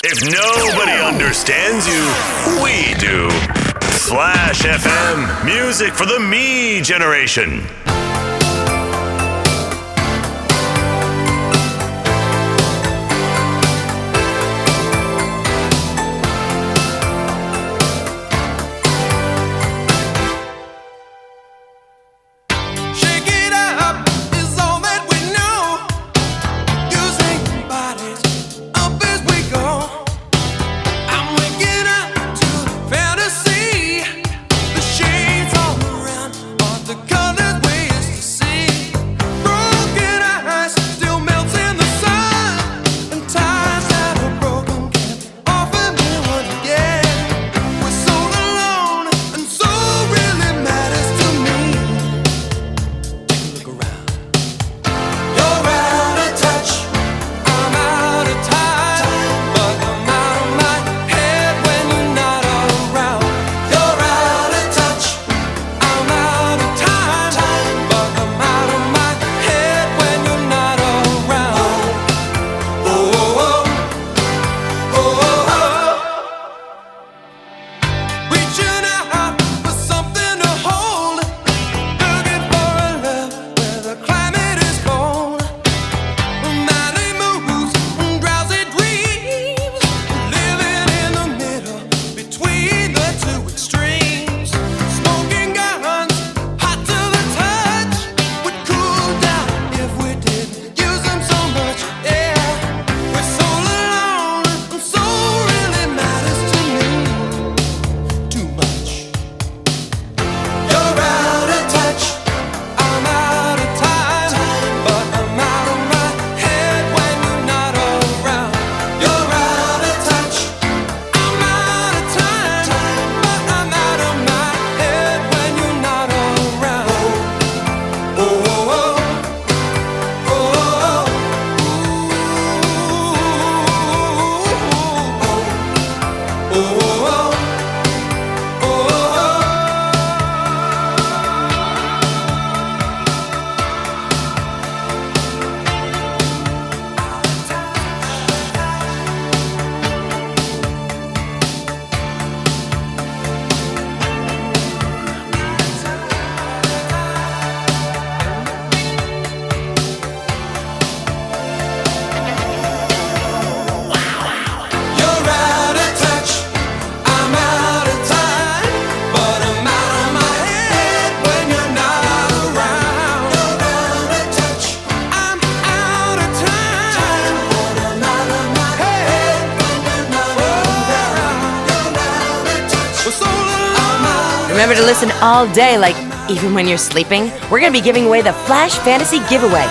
If nobody understands you, we do. Flash FM, music for the me generation. Remember to listen all day, like even when you're sleeping. We're going to be giving away the Flash Fantasy Giveaway,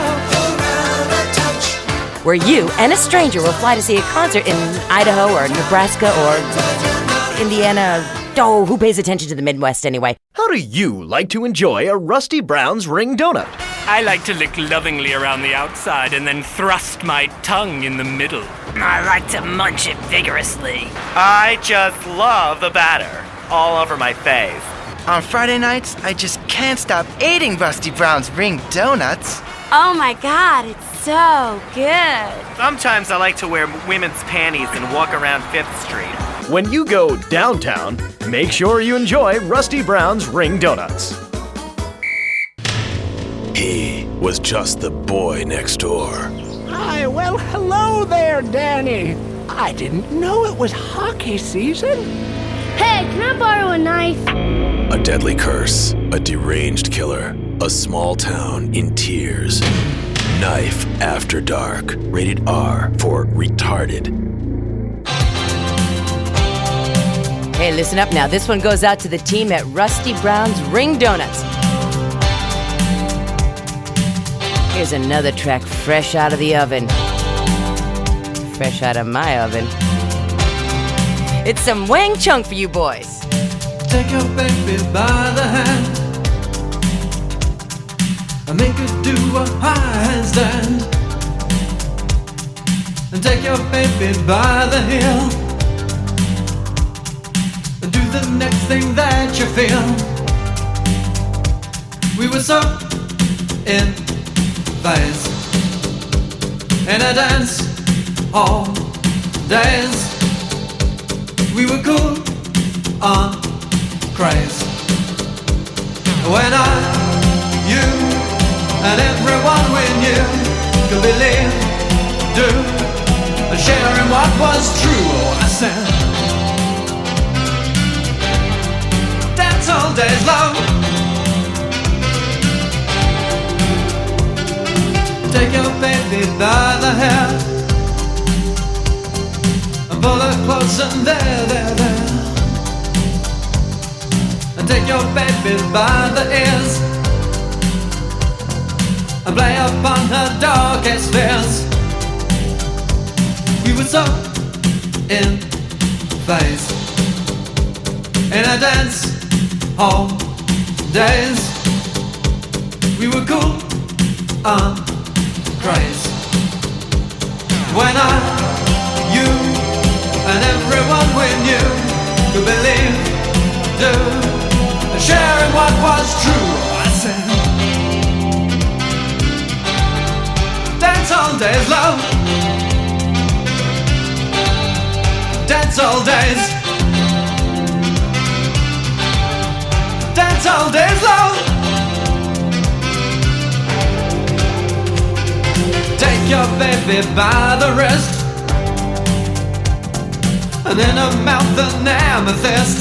where you and a stranger will fly to see a concert in Idaho or Nebraska or Indiana. Oh, who pays attention to the Midwest anyway? How do you like to enjoy a Rusty Brown's ring donut? I like to lick lovingly around the outside and then thrust my tongue in the middle. I like to munch it vigorously. I just love the batter all over my face. On Friday nights, I just can't stop eating Rusty Brown's ring donuts. Oh my God, it's so good. Sometimes I like to wear women's panties and walk around 5th Street. When you go downtown, make sure you enjoy Rusty Brown's ring donuts. He was just the boy next door. Hi, well, hello there, Danny. I didn't know it was hockey season. Hey, can I borrow a knife? A deadly curse, a deranged killer, a small town in tears. Knife After Dark, rated R for retarded. Hey, listen up now. This one goes out to the team at Rusty Brown's Ring Donuts. Here's another track fresh out of the oven. Fresh out of my oven. It's some Wang Chung for you boys. Take your baby by the hand and make her do a handstand. And take your baby by the heel and do the next thing that you feel. We were so in phase in a dance hall days. We were cool on craze. When I, you, and everyone we knew could believe, do, and share in what was true. Oh, I said, dance all days long. Take your baby by the hair and pull her close and there. And take your baby by the ears and play upon her darkest fears. We were so in phase in a dance hall days. We were cool on craze. When I, you, and everyone we knew could believe, do, and share in what was true. I said, dance all days, love. Dance all days. Dance all days, love. Take your baby by the wrist and in her mouth an amethyst,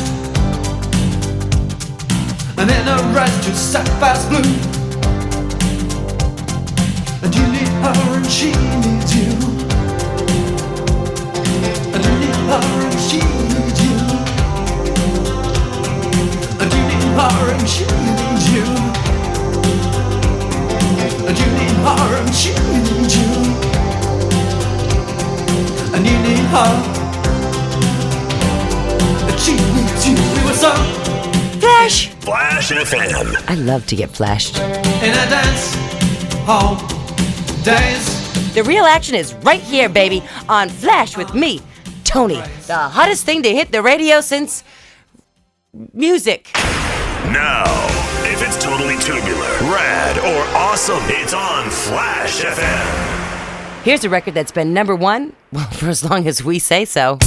and in her eyes two sapphire's blue. And you need her and she needs you. And you need her and she needs you. And you need her and she needs you. And you need her and she needs you. And you need her and she needs you. We were so Flash! Flash FM. I love to get flashed. in a dance hall days. The real action is right here, baby, on Flash with me, Toni. The hottest thing to hit the radio since music. Now, if it's totally tubular, rad, or awesome, it's on Flash FM. Here's a record that's been number one, well, for as long as we say so.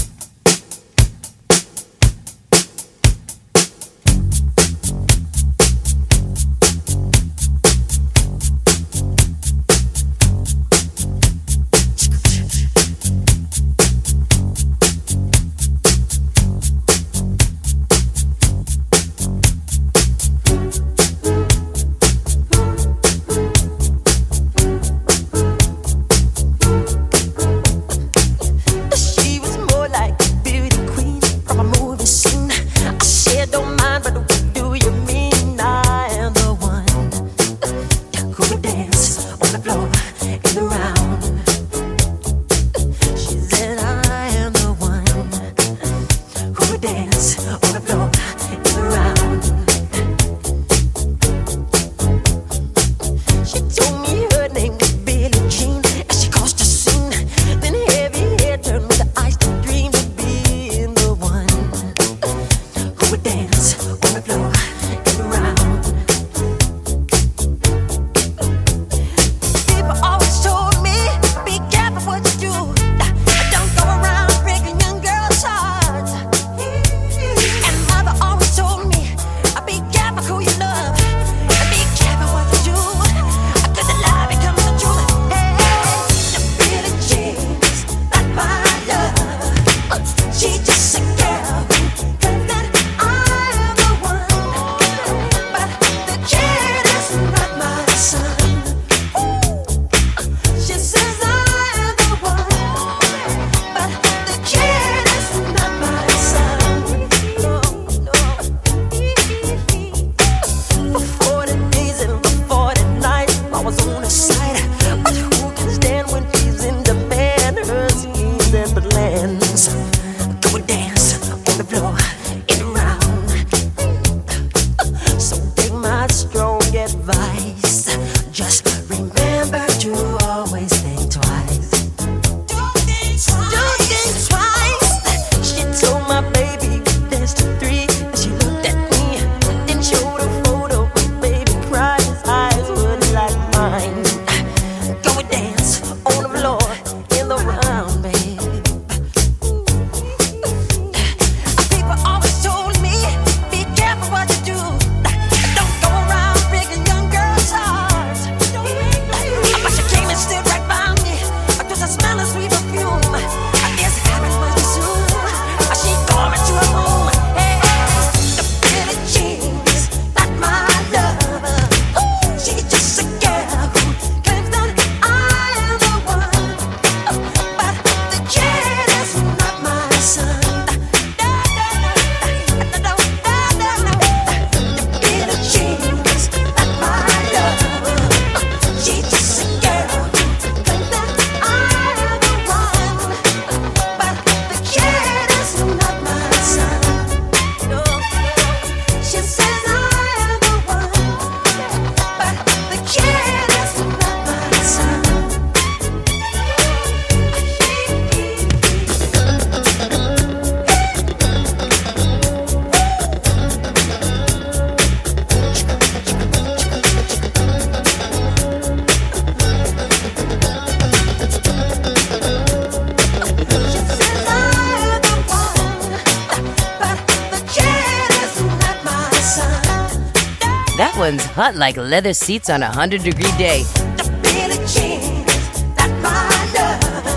one's hot like leather seats on a 100-degree day.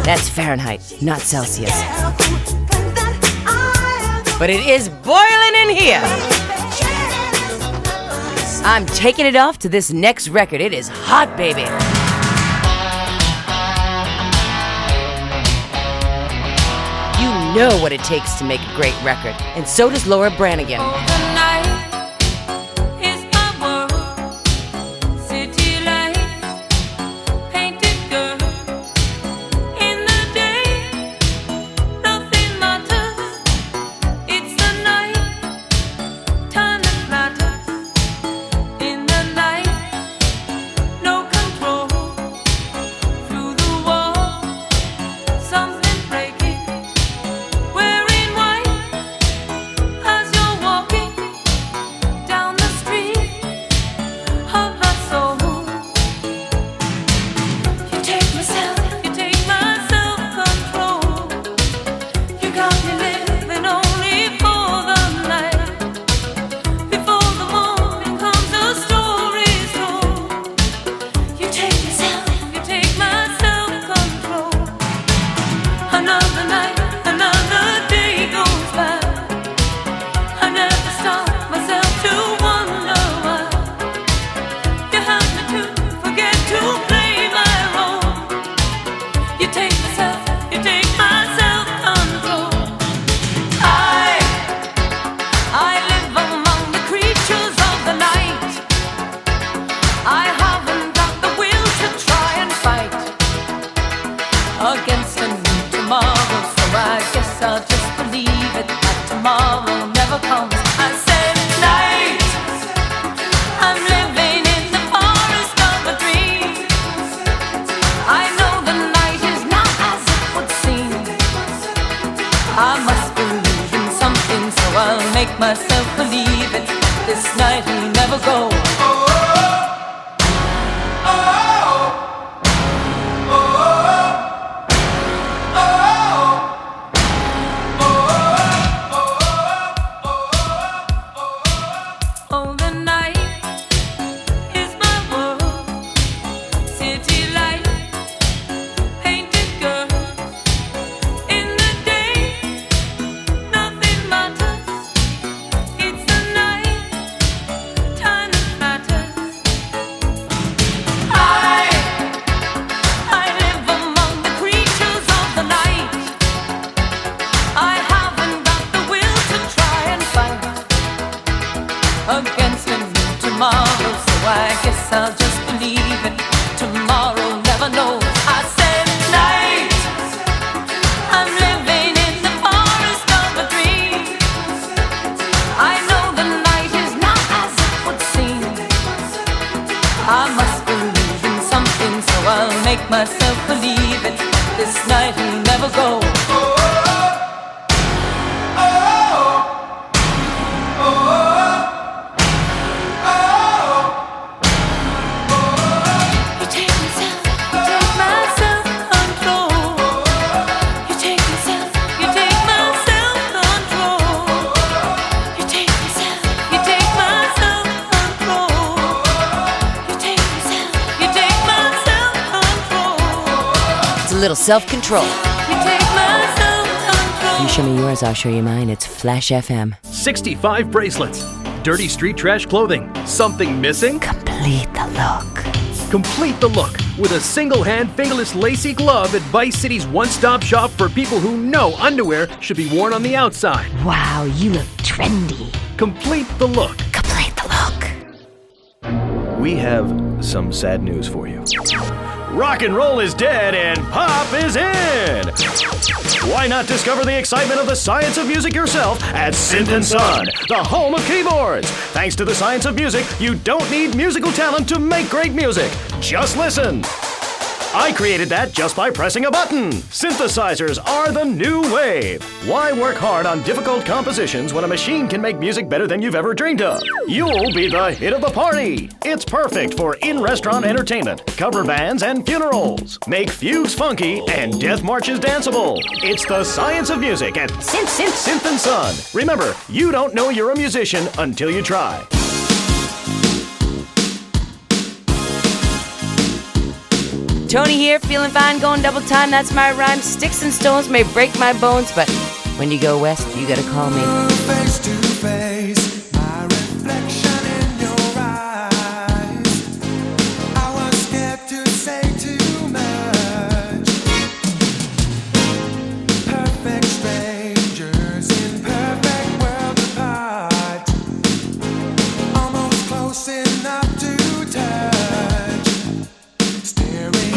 That's Fahrenheit, not Celsius. But it is boiling in here. I'm taking it off to this next record. It is hot, baby. You know what it takes to make a great record, and so does Laura Branigan. Little self-control. You show me yours, I'll show you mine. It's Flash FM. 65 bracelets. Dirty street trash clothing. Something missing? Complete the look. Complete the look with a single-hand fingerless lacy glove at Vice City's one-stop shop for people who know underwear should be worn on the outside. Wow, you look trendy. Complete the look. Complete the look. We have some sad news for you. Rock and roll is dead and pop is in! Why not discover the excitement of the science of music yourself at Synth & Son, the home of keyboards? Thanks to the science of music, you don't need musical talent to make great music. Just listen. I created that just by pressing a button. Synthesizers are the new wave. Why work hard on difficult compositions when a machine can make music better than you've ever dreamed of? You'll be the hit of the party. It's perfect for in-restaurant entertainment, cover bands, and funerals. Make fugues funky and death marches danceable. It's the science of music at Synth & Son. Remember, you don't know you're a musician until you try. Toni here, feeling fine, going double time. That's my rhyme. Sticks and stones may break my bones, but when you go west, you gotta call me. Face to face, my reflection in your eyes. I was scared to say too much. Perfect strangers in perfect world apart. Almost close enough to touch. Staring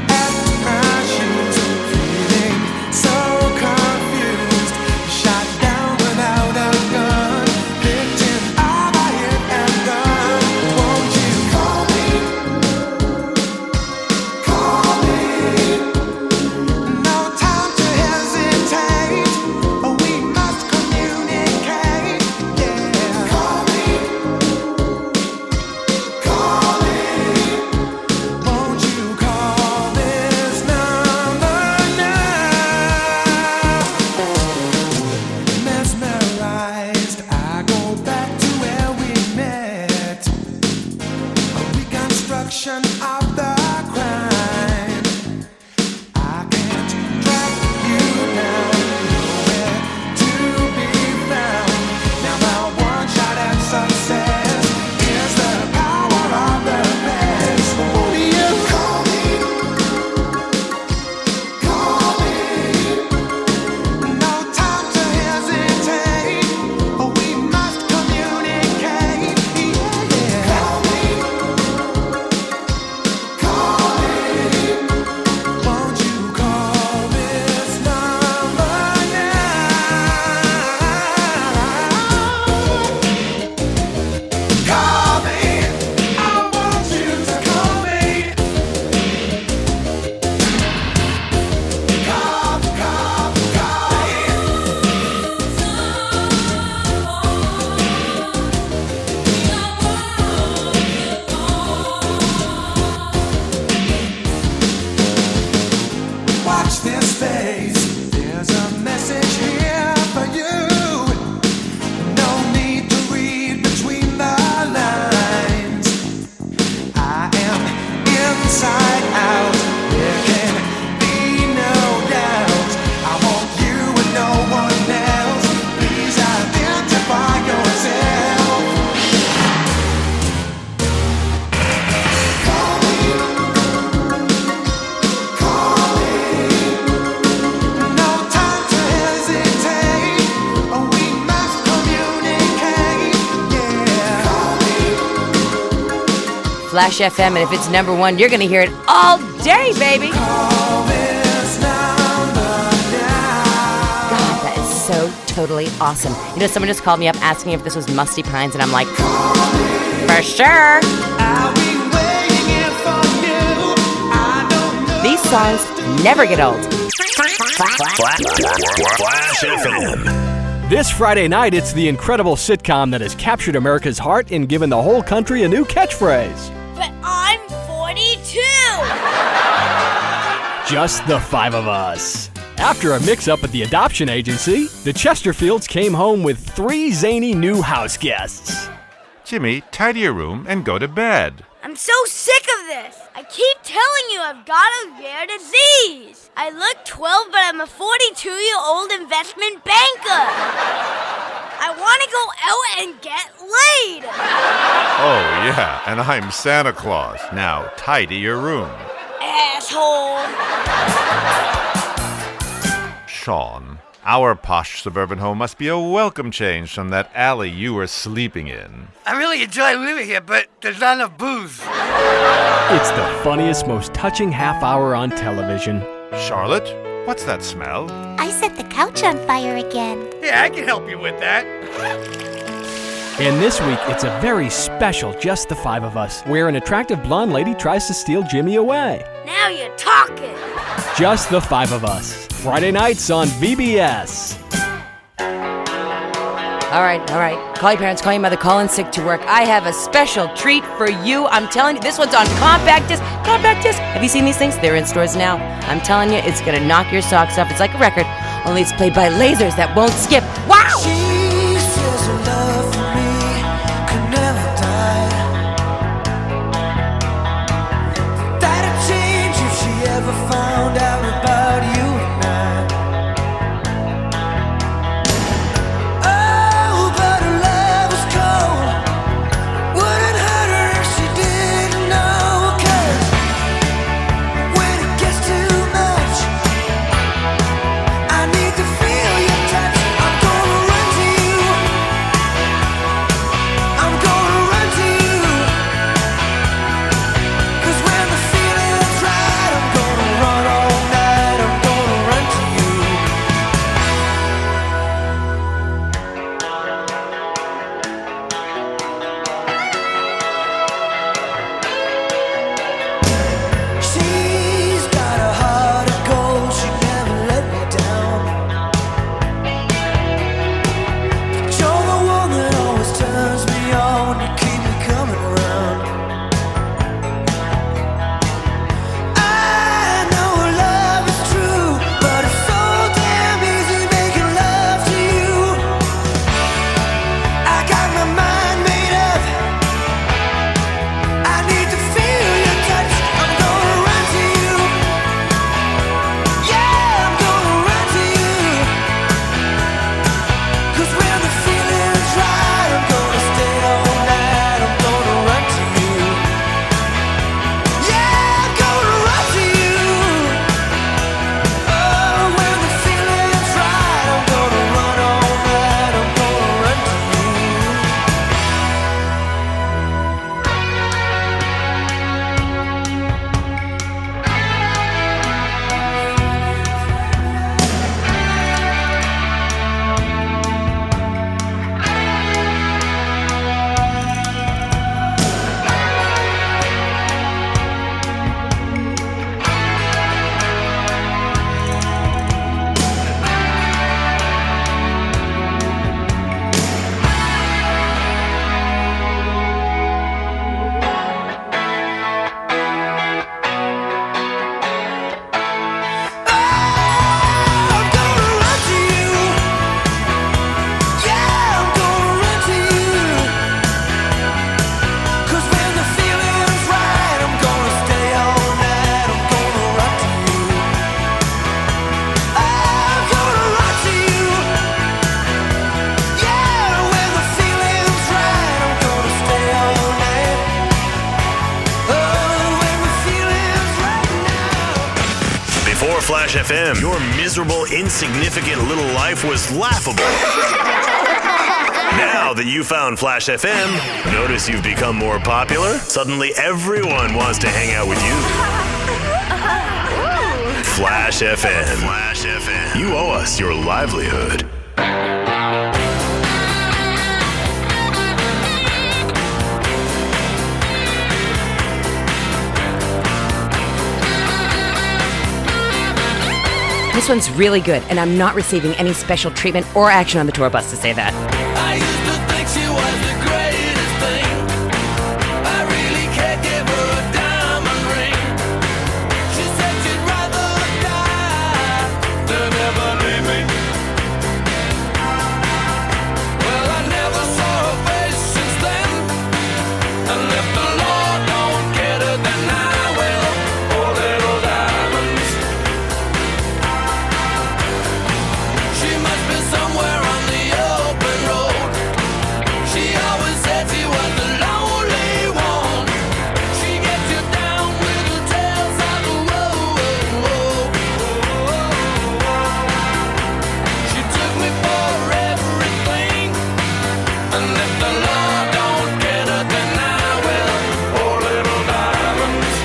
at my shoes, feeling so confused. Shot down without a gun, victim of a hit and run. Won't you call me? Call me. No time to hesitate. We must communicate. Yeah. Call me. Call me. Won't you call this number now? Mesmerized, I go back to where we met. A reconstruction of the crime. I can't track you down, nowhere to be found. Now my one shot at success is the power of the best. Won't you call me? Call me. No time to hesitate. We must communicate. Yeah. Call me. Call me. Won't you call this number now? Call me. I want you to call me. Call me. Watch this space. There's a message here for you. No need to read between the lines. I am inside out. There can be no doubt. I want you and no one else. Please identify yourself. Call me. Call me. No time to hesitate. We must communicate. Yeah. Call me. Flash FM, and if it's number one, you're gonna hear it all day, baby. Call this number now. God, that is so totally awesome. You know, someone just called me up asking if this was Musty Pines, and I'm like, for sure. I'll be waiting here for you. I don't know. These songs never get old. Flash FM. This Friday night, it's the incredible sitcom that has captured America's heart and given the whole country a new catchphrase. But I'm 42. Just the five of us. After a mix-up at the adoption agency, the Chesterfields came home with 3 zany new house guests. Jimmy, tidy your room and go to bed. I'm so sick of this. I keep telling you I've got a rare disease. I look 12, but I'm a 42-year-old investment banker. I want to go out and get laid. Oh, yeah, and I'm Santa Claus. Now, tidy your room. Asshole. Sean, our posh suburban home must be a welcome change from that alley you were sleeping in. I really enjoy living here, but there's not enough booze. It's the funniest, most touching half hour on television. Charlotte, what's that smell? I set the couch on fire again. Yeah, I can help you with that. And this week, it's a very special Just the Five of Us, where an attractive blonde lady tries to steal Jimmy away. Now you're talking. Just the Five of Us. Friday nights on VBS. All right. Call your parents, call your mother, call in sick to work. I have a special treat for you. I'm telling you, this one's on compact disc. Compact disc. Have you seen these things? They're in stores now. I'm telling you, it's gonna knock your socks off. It's like a record, only it's played by lasers that won't skip. Wow! She says her love for me could never die. That'd change if she Flash FM, your miserable, insignificant little life was laughable. Now that you found Flash FM, notice you've become more popular? Suddenly everyone wants to hang out with you. Flash FM. Flash FM. You owe us your livelihood. This one's really good, and I'm not receiving any special treatment or action on the tour bus to say that. I used to think she was the greatest thing. I really can't give her a diamond ring. She said she'd rather die than ever leave me. Well, I never saw her face since then. And if the Lord don't get her, then I will. Poor little diamonds. She must be somewhere on the open road. She always said she was the lonely one. She gets you down with the tales of the road. She took me for everything. And if the Lord don't get her, then I will. Poor little diamonds.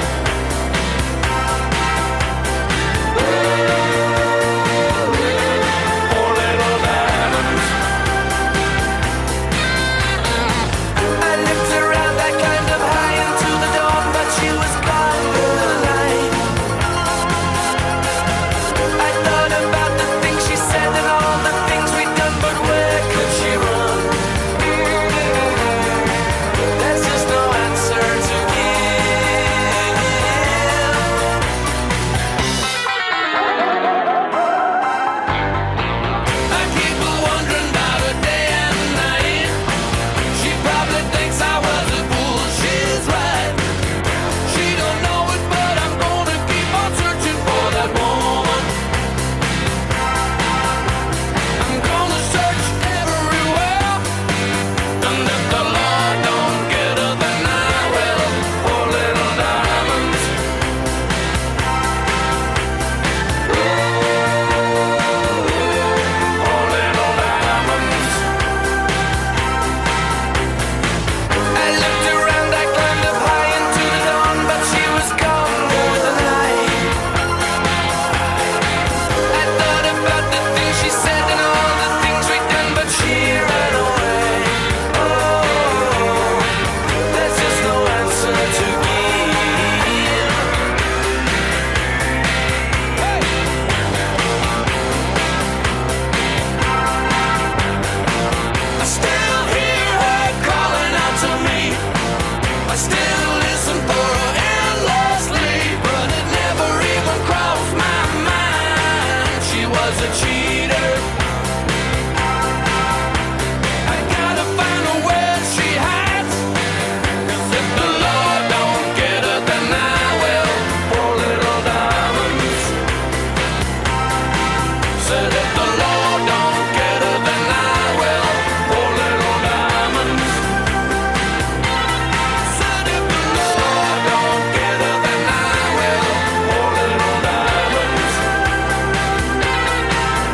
Poor little diamonds. I looked around, I climbed up high into the dawn, but she was gone in the night. I thought about the things she said and all the things we'd done, but where could she run? There's just no answer to give. I keep wondering about her day and night. She probably thinks I was a fool. She's right. She don't know it, but I'm gonna keep on searching for that woman. I'm gonna search everywhere. And if the Lord don't get her, then I will. Poor little diamonds. Poor little diamonds. I looked around, I climbed up high into the dawn, but she was gone with the night. I thought about the things she said and all the things we'd done, but she ran away. Oh, there's just no answer to give. I still hear her calling out to me. I still listen for her endlessly, but it never even crossed my mind she was a cheater. I gotta find her where she hides, 'cause if the Lord don't get her, then I will. Poor little diamonds. Said if the Lord don't get her, then I will. Poor little diamonds. Said if the Lord don't get her, then I will. Poor little diamonds.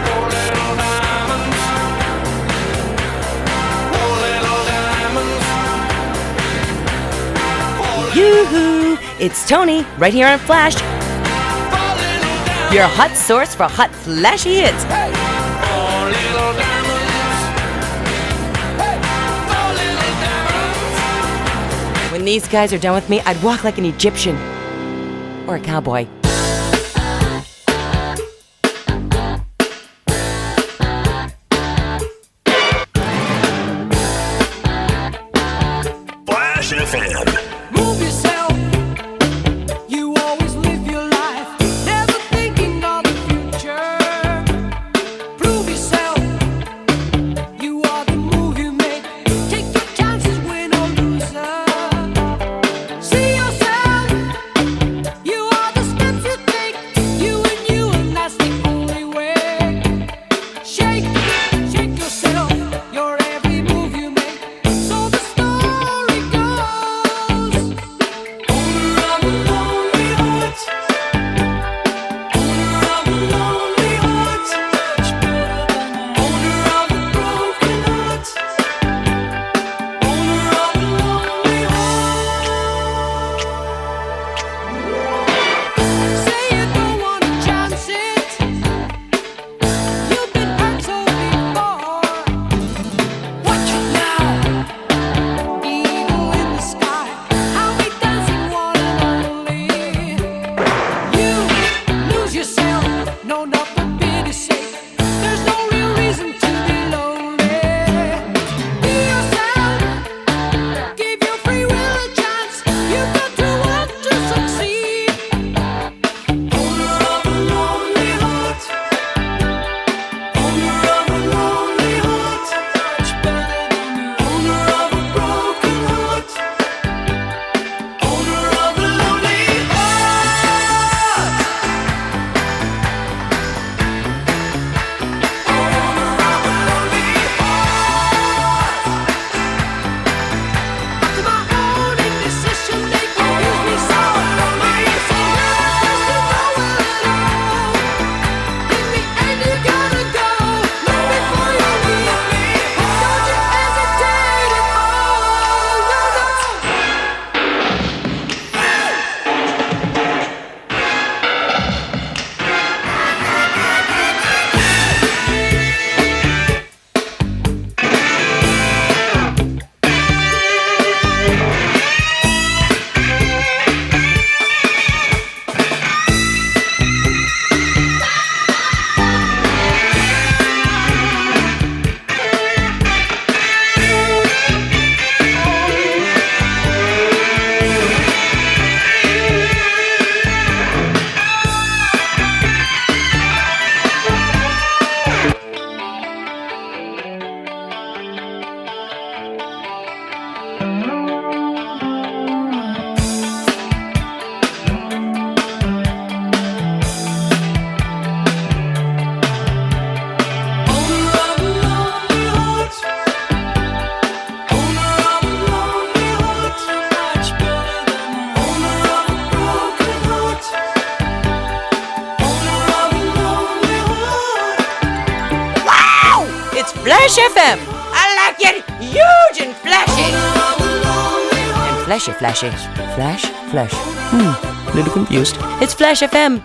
Poor little diamonds. Poor little diamonds. Yoo-hoo! It's Toni, right here on Flash, your hot source for hot, flashy hits. Poor little diamonds. Poor little diamonds. When these guys are done with me, I'd walk like an Egyptian. Or a cowboy. Flash FM. Move yourself. You always live your life, never thinking of the future. Prove yourself. You are the move you make. Take your chances, win or loser. See yourself. You are the steps you take. You, and that's the only way. Shake, shake yourself. Your every move you make. So the story goes. Flash FM. I like it huge and flashy. And flashy. Flash. Little confused. It's Flash FM.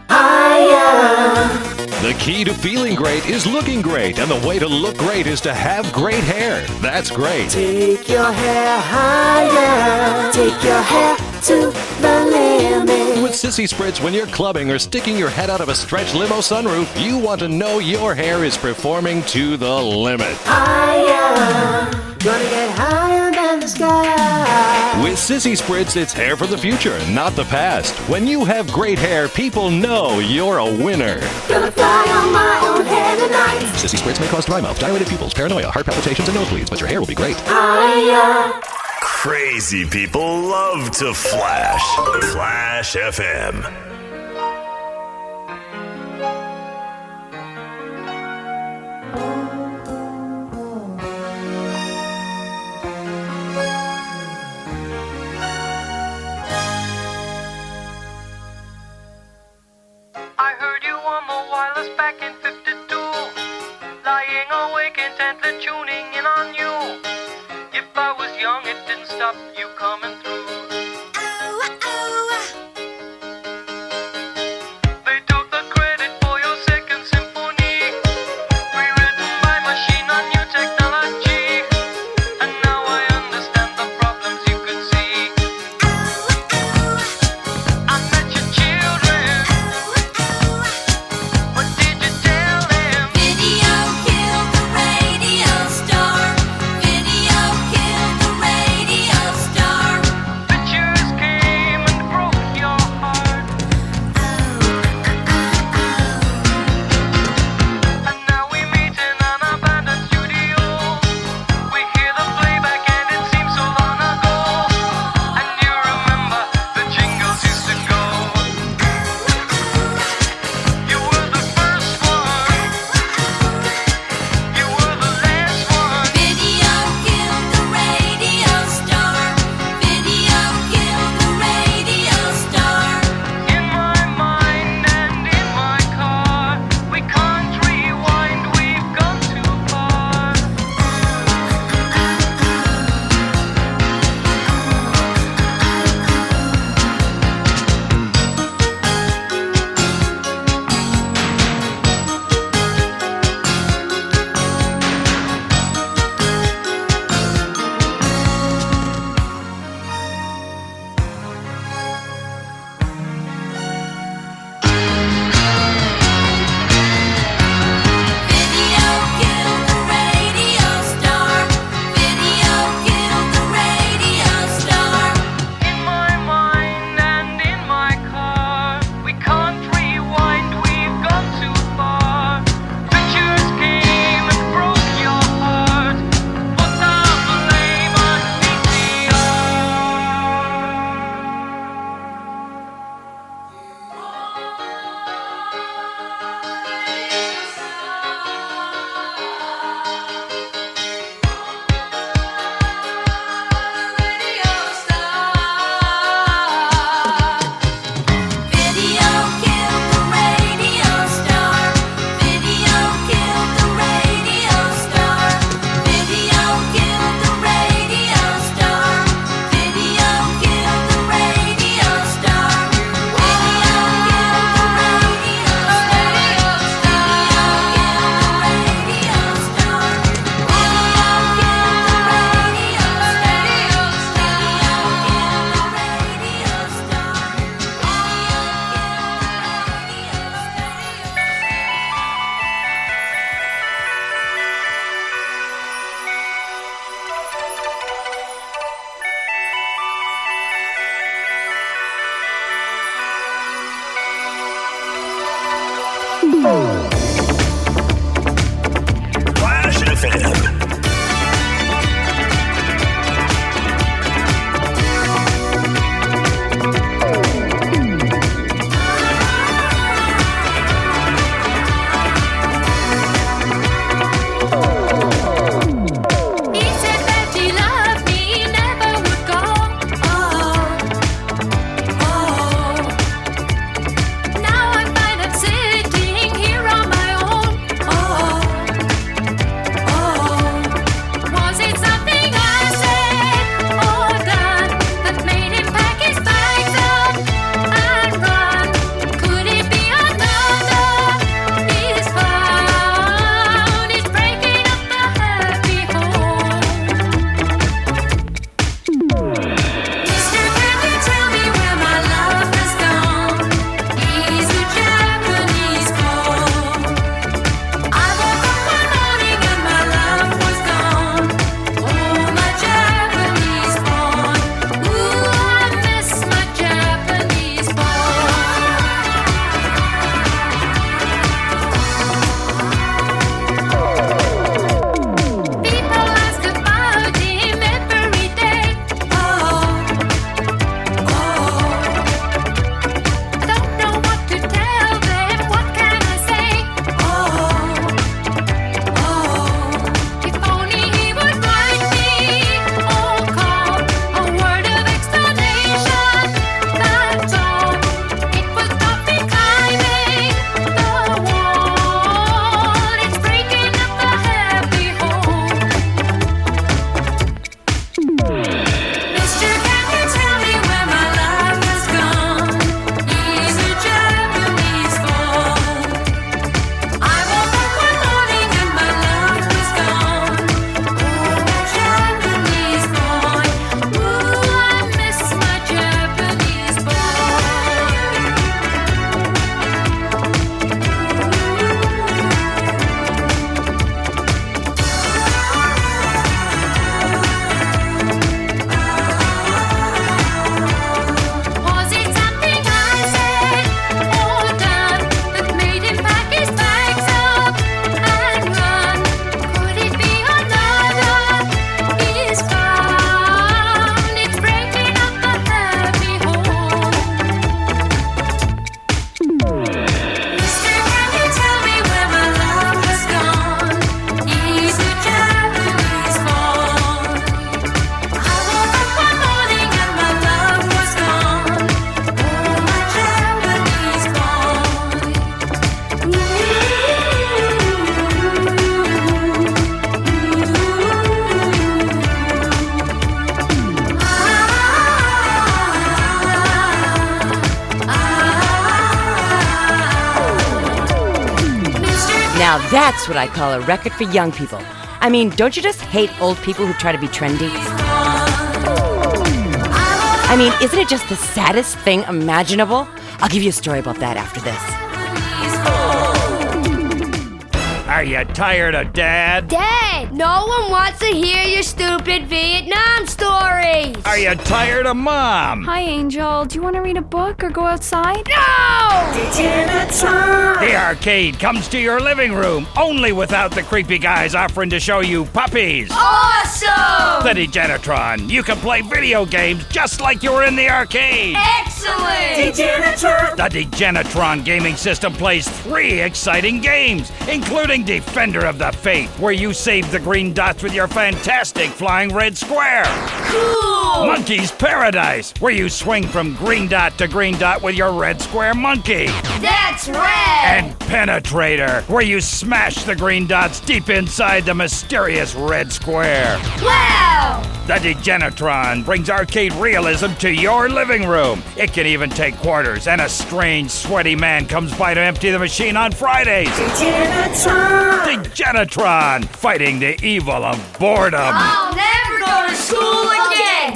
The key to feeling great is looking great, and the way to look great is to have great hair. That's great. Take your hair higher. Take your hair to the limit. With Sissy Spritz, when you're clubbing or sticking your head out of a stretch limo sunroof, you want to know your hair is performing to the limit. Higher. Gonna get higher than the sky. With Sissy Spritz, it's hair for the future, not the past. When you have great hair, people know you're a winner. Gonna fly on my own hair tonight. Sissy Spritz may cause dry mouth, dilated pupils, paranoia, heart palpitations, and nosebleeds, but your hair will be great. Higher. Crazy people love to flash. Flash FM. I heard you on the wireless back in 52, lying awake intently tuning in on you. If I was young, it didn't stop you coming through. They took the credit for your second symphony, rewritten by machine on new technology. And now I understand the problems you could see. I met your children. What did you tell them? Video killed the radio star. Video killed the radio star. Pictures came and broke your heart. And now we meet in an abandoned studio. We hear the playback and it seems so long ago. And you remember the jingles used to go. You were the first one. You were the last one. Video killed the radio star. Video killed the radio star. In my mind and in my car, we can't rewind, we've gone too far. Video killed the radio star. Video killed the radio star. In my mind and in my car, we can't rewind, we've gone too far. Pictures came and broke your heart. Put the blame on Video killed the radio star. Video killed the radio star. Video killed the radio star. Video killed the radio star. Video killed the radio Flash FM. He said that he loved me, never would go. Now I find I'm sitting here on my own. Now that's what I call a record for young people. I mean, don't you just hate old people who try to be trendy? I mean, isn't it just the saddest thing imaginable? I'll give you a story about that after this. Are you tired of Dad? Dad, no one wants to hear your stupid Vietnam stories. Are you tired of Mom? Hi, Angel. Do you want to read a book or go outside? No! The arcade comes to your living room, only without the creepy guys offering to show you puppies. Awesome! The Degenitron. You can play video games just like you were in the arcade. Excellent! The Degenitron gaming system plays 3 exciting games, including Defender of the Faith, where you save the green dots with your fantastic flying red square. Cool! Monkey's Paradise, where you swing from green dot to green dot with your red square monkey. That's rad! And Penetrator, where you smash the green dots deep inside the mysterious red square. Wow! The Degenitron brings arcade realism to your living room. It can even take quarters, and a strange, sweaty man comes by to empty the machine on Fridays. Degenitron, fighting the evil of boredom. I'll never go to school again!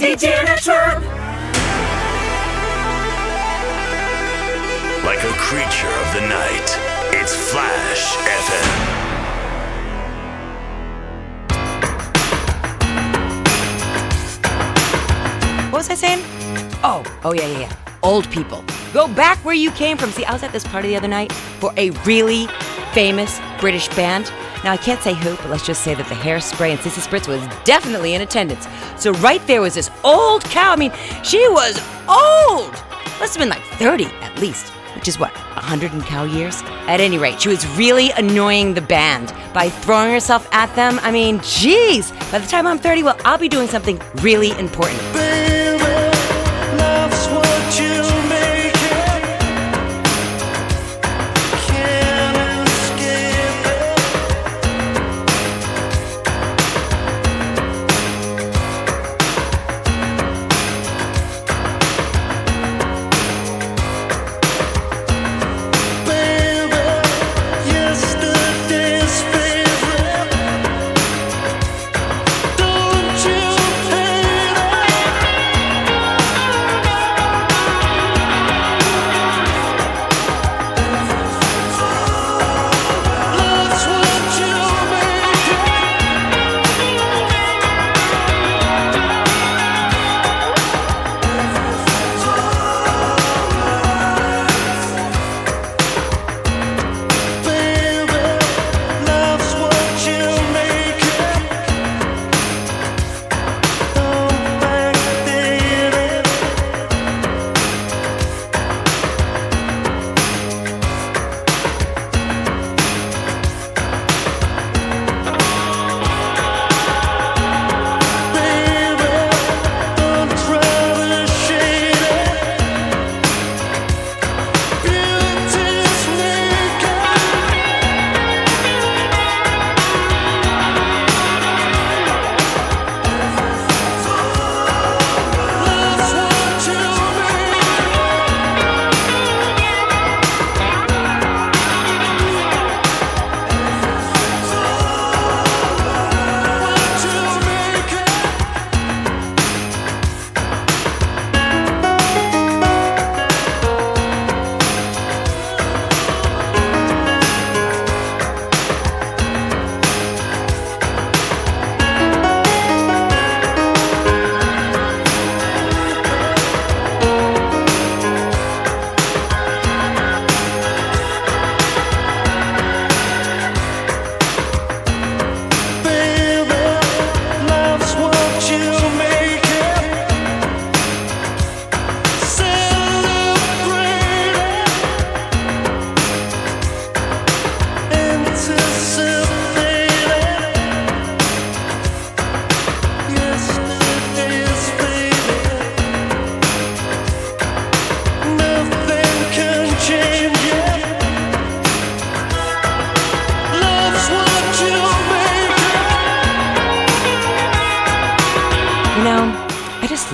Like a creature of the night, it's Flash FM. What was I saying? Oh, yeah. Old people. Go back where you came from. See, I was at this party the other night for a really famous British band. Now, I can't say who, but let's just say that the Hairspray and Sissy Spritz was definitely in attendance. So right there was this old cow. I mean, she was old. Must have been like 30 at least, which is what, 100 in cow years? At any rate, she was really annoying the band by throwing herself at them. I mean, geez, by the time I'm 30, well, I'll be doing something really important.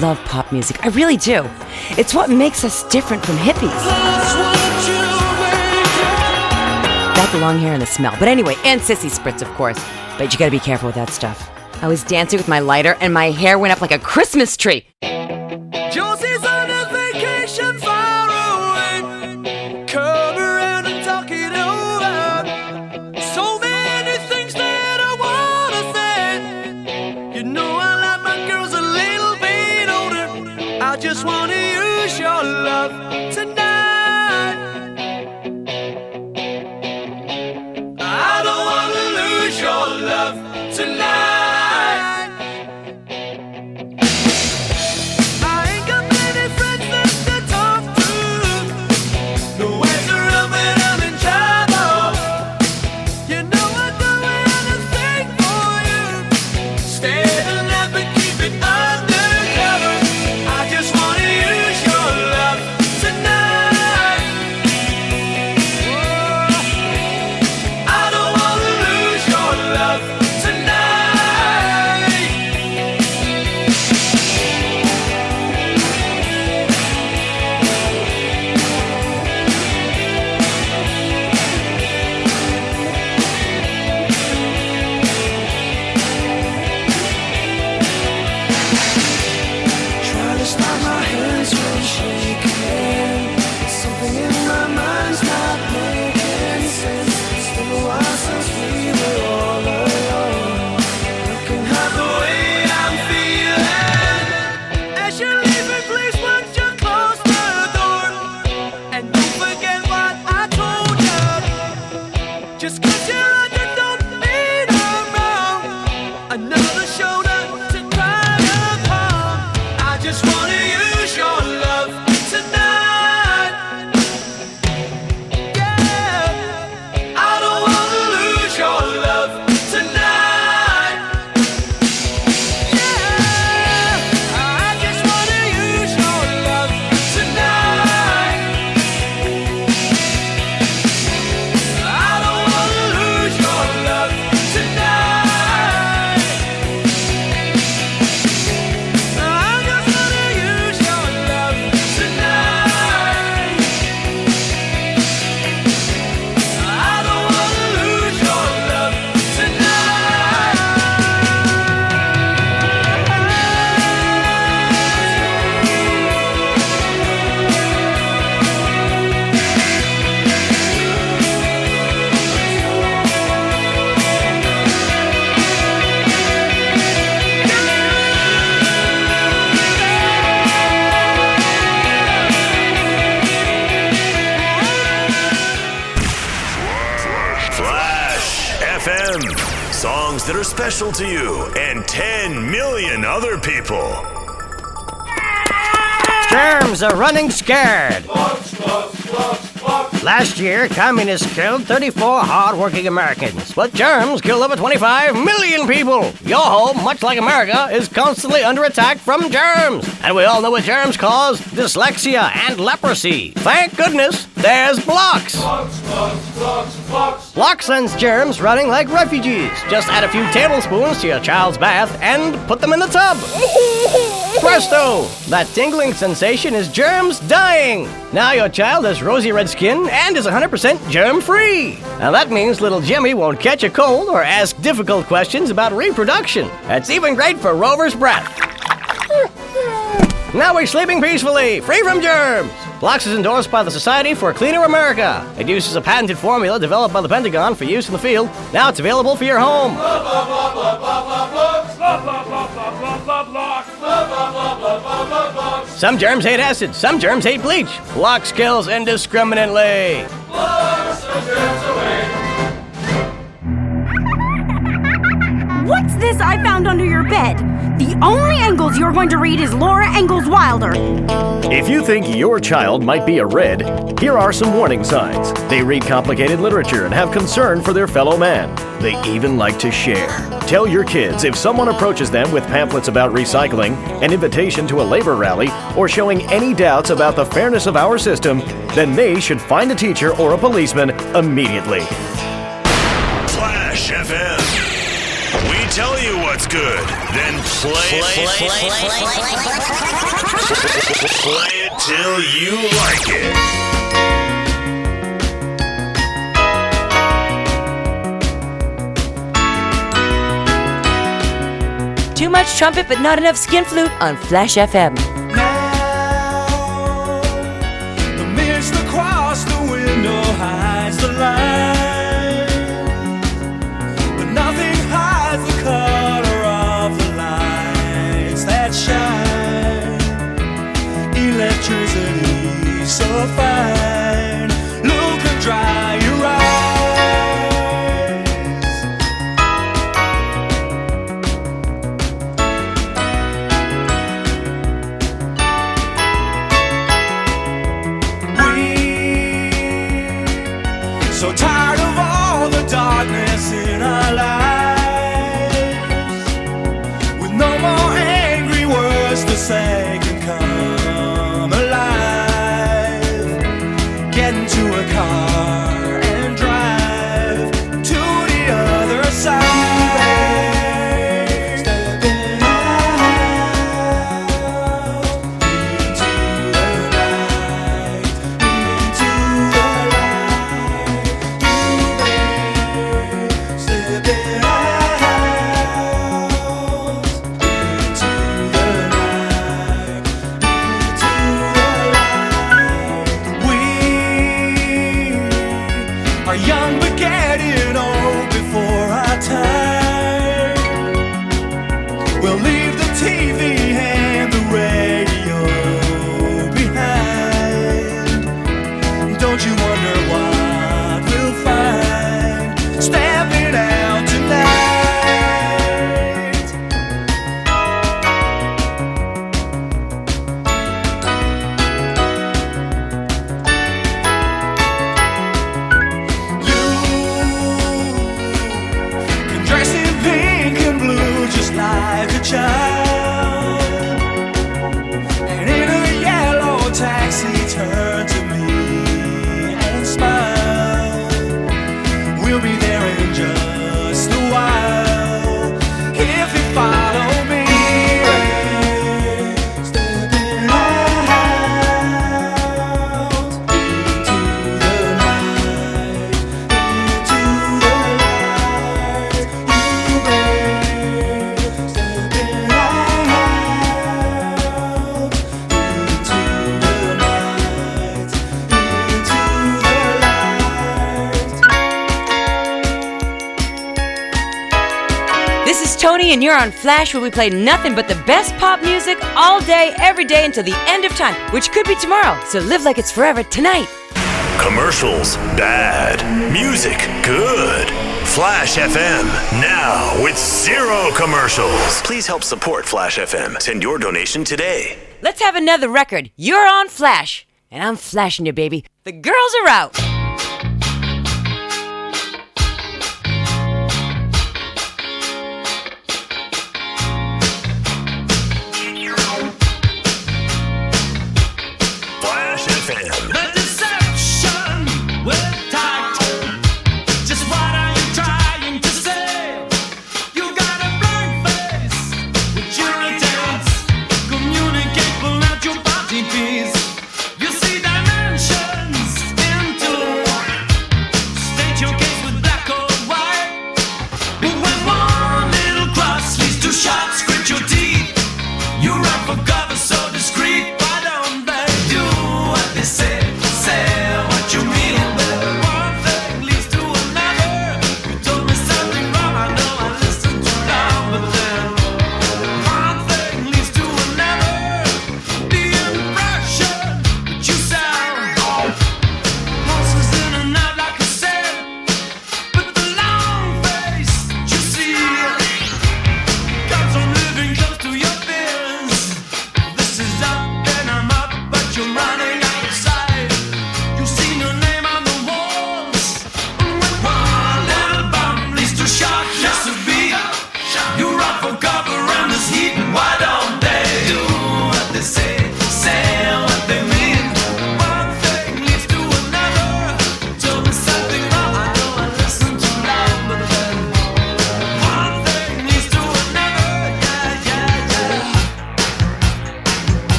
Love pop music. I really do. It's what makes us different from hippies. Got the long hair and the smell. But anyway, and sissy spritz, of course. But you gotta be careful with that stuff. I was dancing with my lighter and my hair went up like a Christmas tree. Josie's on a vacation far away. Come around and talk it over. So many things that I wanna say. You know I like my girls a little bit older. I just wanna use your love tonight. I don't wanna lose your love tonight. Songs that are special to you and 10 million other people. Germs are running scared. Last year, communists killed 34 hard-working Americans, but germs killed over 25 million people. Your home, much like America, is constantly under attack from germs. And we all know what germs cause: dyslexia and leprosy. Thank goodness, there's Blocks. Blocks sends germs running like refugees. Just add a few tablespoons to your child's bath and put them in the tub. Presto! That tingling sensation is germs dying. Now your child has rosy red skin and is 100% germ-free. Now that means little Jimmy won't catch a cold or ask difficult questions about reproduction. It's even great for Rover's breath. Now we're sleeping peacefully, free from germs. Blocks is endorsed by the Society for a Cleaner America. It uses a patented formula developed by the Pentagon for use in the field. Now it's available for your home. Some germs hate acid, some germs hate bleach. Blocks kills indiscriminately. What's this I found under your bed? The only Engels you're going to read is Laura Ingalls Wilder. If you think your child might be a red, here are some warning signs. They read complicated literature and have concern for their fellow man. They even like to share. Tell your kids if someone approaches them with pamphlets about recycling, an invitation to a labor rally, or showing any doubts about the fairness of our system, then they should find a teacher or a policeman immediately. Flash FM. We tell you what's good, then play it till you like it. Too much trumpet but not enough skin flute on Flash FM. The mist across the window hides the light, but nothing hides the color of the lights that shine. Electricity so fine, look and dry your eyes. So tired of all the darkness in our lives, with no more angry words to say can come alive. Get into a car and drive to the other side. Stepping out into the night, into the light. Stepping out into the night, into the light. We are young but getting old before our time. We'll leave the TV and the radio behind. Don't you wonder what we'll find stepping out tonight? You can dress in pink and blue just like a child, and in a yellow taxi turn to me and smile. We'll be there in just a while if you follow me. Stepping out into the night, into the light. You babe, stepping out into the night, into the light. This is Toni, and you're on Flash, where we play nothing but the best pop music all day, every day until the end of time, which could be tomorrow. So live like it's forever tonight. Commercials, bad. Music, good. Flash FM, now with 0 commercials. Please help support Flash FM. Send your donation today. Let's have another record. You're on Flash, and I'm flashing you, baby. The girls are out. Flash FM. The deception with tact. Just what are you trying to say? You got a blank face with your attempts. Communicate, pull out your body piece. You see dimensions into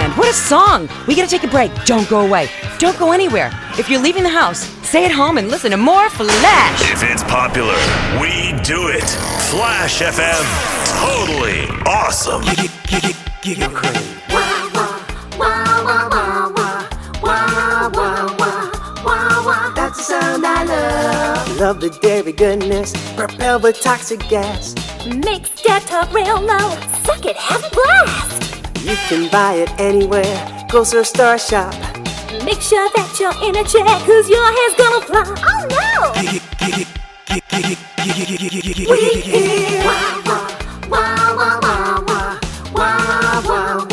band. What a song. We gotta take a break. Don't go away. Don't go anywhere. If you're leaving the house, stay at home and listen to more Flash. If it's popular, we do it. Flash FM. Totally awesome. Giggle Cream. That's the sound I love. Love the dairy goodness, propelled with toxic gas. Mix that top real low. Suck it, have a blast. You can buy it anywhere. Go to a Star Shop. Make sure that you're in a chair, cause your hair's gonna fly. Oh no! We hear wah wah wah wah wah wah wah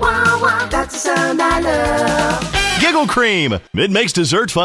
wah wah. That's the sound I love. Giggle Cream. It makes dessert fun.